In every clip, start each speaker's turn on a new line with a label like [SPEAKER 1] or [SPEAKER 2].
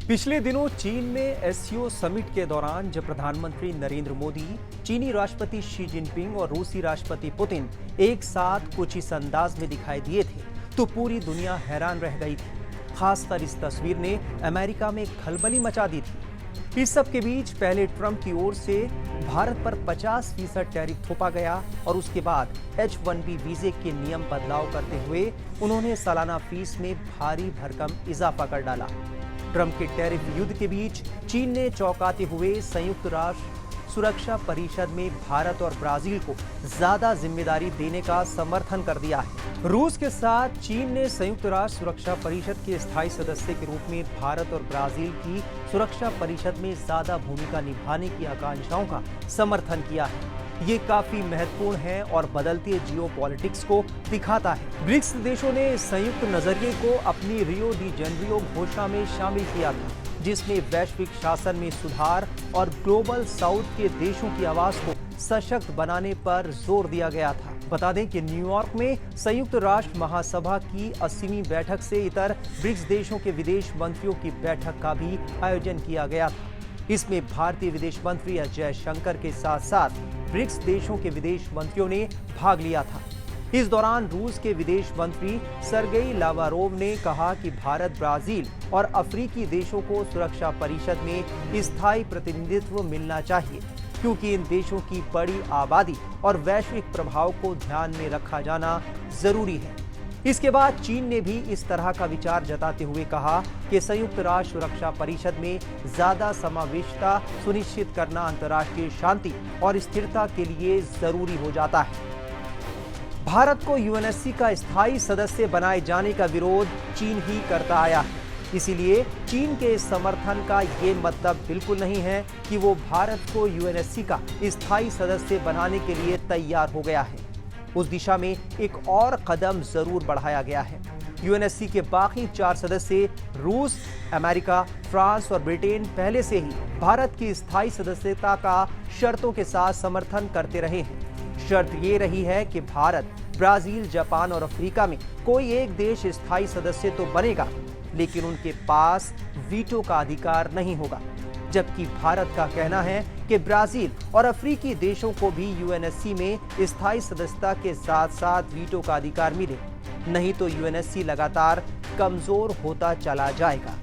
[SPEAKER 1] पिछले दिनों चीन में एससीओ समिट के दौरान जब प्रधानमंत्री नरेंद्र मोदी, चीनी राष्ट्रपति शी जिनपिंग और रूसी राष्ट्रपति पुतिन एक साथ कुछ इस अंदाज में दिखाई दिए थे तो पूरी दुनिया हैरान रह गई थी। खासकर इस तस्वीर ने अमेरिका में खलबली मचा दी थी। इस सब के बीच पहले ट्रंप की ओर से भारत पर 50% टैरिफ थोपा गया और उसके बाद H-1B वीजे के नियम बदलाव करते हुए उन्होंने सालाना फीस में भारी भरकम इजाफा कर डाला। ट्रंप के टैरिफ युद्ध के बीच चीन ने चौंकाते हुए संयुक्त राष्ट्र सुरक्षा परिषद में भारत और ब्राजील को ज्यादा जिम्मेदारी देने का समर्थन कर दिया है। रूस के साथ चीन ने संयुक्त राष्ट्र सुरक्षा परिषद के स्थायी सदस्य के रूप में भारत और ब्राजील की सुरक्षा परिषद में ज्यादा भूमिका निभाने की आकांक्षाओं का समर्थन किया है। ये काफी महत्वपूर्ण है और बदलते जियोपॉलिटिक्स को दिखाता है। ब्रिक्स देशों ने संयुक्त नजरिए को अपनी रियो डी जेनेरियो घोषणा में शामिल किया था, जिसमें वैश्विक शासन में सुधार और ग्लोबल साउथ के देशों की आवाज को सशक्त बनाने पर जोर दिया गया था। बता दें कि न्यूयॉर्क में संयुक्त राष्ट्र महासभा की 80वीं बैठक से इतर ब्रिक्स देशों के विदेश मंत्रियों की बैठक का भी आयोजन किया गया था। इसमें भारतीय विदेश मंत्री एस जयशंकर के साथ साथ ब्रिक्स देशों के विदेश मंत्रियों ने भाग लिया था। इस दौरान रूस के विदेश मंत्री सर्गेई लावारोव ने कहा कि भारत, ब्राजील और अफ्रीकी देशों को सुरक्षा परिषद में स्थायी प्रतिनिधित्व मिलना चाहिए, क्योंकि इन देशों की बड़ी आबादी और वैश्विक प्रभाव को ध्यान में रखा जाना जरूरी है। इसके बाद चीन ने भी इस तरह का विचार जताते हुए कहा कि संयुक्त राष्ट्र सुरक्षा परिषद में ज्यादा समावेशिता सुनिश्चित करना अंतर्राष्ट्रीय शांति और स्थिरता के लिए जरूरी हो जाता है। भारत को यूएनएससी का स्थायी सदस्य बनाए जाने का विरोध चीन ही करता आया है। इसीलिए चीन के इस समर्थन का ये मतलब बिल्कुल नहीं है कि वो भारत को यूएनएससी का स्थायी सदस्य बनाने के लिए तैयार हो गया है। उस दिशा में एक और कदम जरूर बढ़ाया गया है। यूएनएससी के बाकी 4 सदस्य रूस, अमेरिका, फ्रांस और ब्रिटेन पहले से ही भारत की स्थायी सदस्यता का शर्तों के साथ समर्थन करते रहे हैं। शर्त ये रही है कि भारत, ब्राजील, जापान और अफ्रीका में कोई एक देश स्थायी सदस्य तो बनेगा, लेकिन उनके पास वीटो का अधिकार नहीं होगा। जबकि भारत का कहना है कि ब्राजील और अफ्रीकी देशों को भी यूएनएससी में स्थायी सदस्यता के साथ साथ वीटो का अधिकार मिले, नहीं तो यूएनएससी लगातार कमजोर होता चला जाएगा।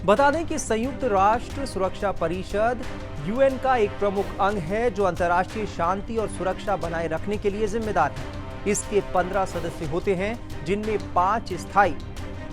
[SPEAKER 1] बता दें कि संयुक्त राष्ट्र सुरक्षा परिषद यूएन का एक प्रमुख अंग है जो अंतर्राष्ट्रीय शांति और सुरक्षा बनाए रखने के लिए जिम्मेदार है। इसके 15 सदस्य होते हैं, जिनमें 5 स्थायी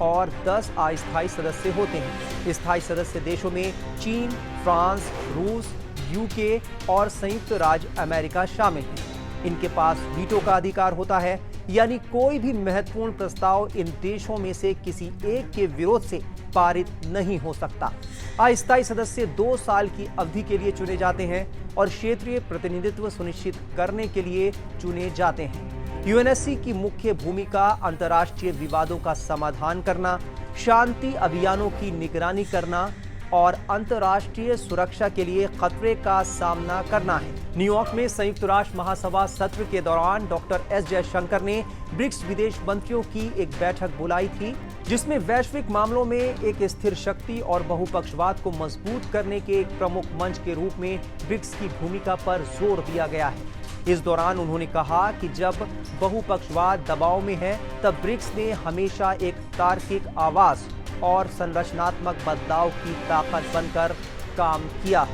[SPEAKER 1] और 10 अस्थायी सदस्य होते हैं। स्थायी सदस्य देशों में चीन, फ्रांस, रूस, यूके और संयुक्त राज्य अमेरिका शामिल हैं। इनके पास वीटो का अधिकार होता है, यानी कोई भी महत्वपूर्ण प्रस्ताव इन देशों में से किसी एक के विरोध से पारित नहीं हो सकता। अस्थायी सदस्य 2 साल की अवधि के लिए चुने जाते हैं और क्षेत्रीय प्रतिनिधित्व सुनिश्चित करने के लिए चुने जाते हैं। यूएनएससी की मुख्य भूमिका अंतर्राष्ट्रीय विवादों का समाधान करना, शांति अभियानों की निगरानी करना और अंतर्राष्ट्रीय सुरक्षा के लिए खतरे का सामना करना है। न्यूयॉर्क में संयुक्त राष्ट्र महासभा सत्र के दौरान डॉक्टर एस जयशंकर ने ब्रिक्स विदेश मंत्रियों की एक बैठक बुलाई थी, जिसमें वैश्विक मामलों में एक स्थिर शक्ति और बहुपक्षवाद को मजबूत करने के एक प्रमुख मंच के रूप में ब्रिक्स की भूमिका पर जोर दिया गया है। इस दौरान उन्होंने कहा कि जब बहुपक्षवाद दबाव में है, तब ब्रिक्स ने हमेशा एक तार्किक आवाज और संरचनात्मक बदलाव की ताकत बनकर काम किया।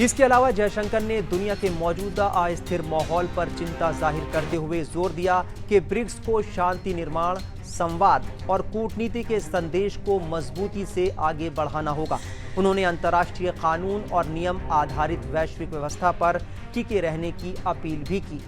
[SPEAKER 1] इसके अलावा जयशंकर ने दुनिया के मौजूदा अस्थिर माहौल पर चिंता जाहिर करते हुए जोर दिया कि ब्रिक्स को शांति निर्माण, संवाद और कूटनीति के संदेश को मजबूती से आगे बढ़ाना होगा। उन्होंने अंतर्राष्ट्रीय कानून और नियम आधारित वैश्विक व्यवस्था पर टिके रहने की अपील भी की।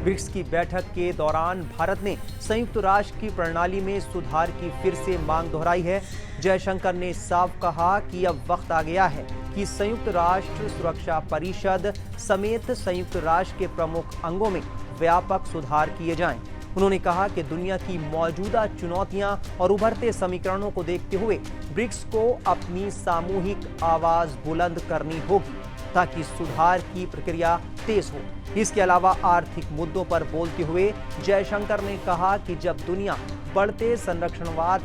[SPEAKER 1] ब्रिक्स की बैठक के दौरान भारत ने संयुक्त राष्ट्र की प्रणाली में सुधार की फिर से मांग दोहराई है। जयशंकर ने साफ कहा कि अब वक्त आ गया है कि संयुक्त राष्ट्र सुरक्षा परिषद समेत संयुक्त राष्ट्र के प्रमुख अंगों में व्यापक सुधार किए जाएं। उन्होंने कहा कि दुनिया की मौजूदा चुनौतियां और उभरते समीकरणों को देखते हुए ब्रिक्स को अपनी सामूहिक आवाज बुलंद करनी होगी ताकि सुधार की प्रक्रिया तेज हो। इसके अलावा आर्थिक मुद्दों पर बोलते हुए जयशंकर ने कहा कि जब दुनिया बढ़ते संरक्षणवाद,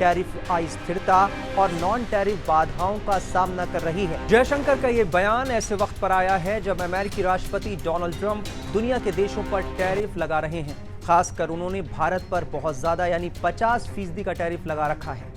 [SPEAKER 1] टैरिफ अस्थिरता और नॉन टैरिफ बाधाओं का सामना कर रही है। जयशंकर का ये बयान ऐसे वक्त पर आया है जब अमेरिकी राष्ट्रपति डोनाल्ड ट्रंप दुनिया के देशों पर टैरिफ लगा रहे हैं। खासकर उन्होंने भारत पर बहुत ज्यादा यानी 50% का टैरिफ लगा रखा है।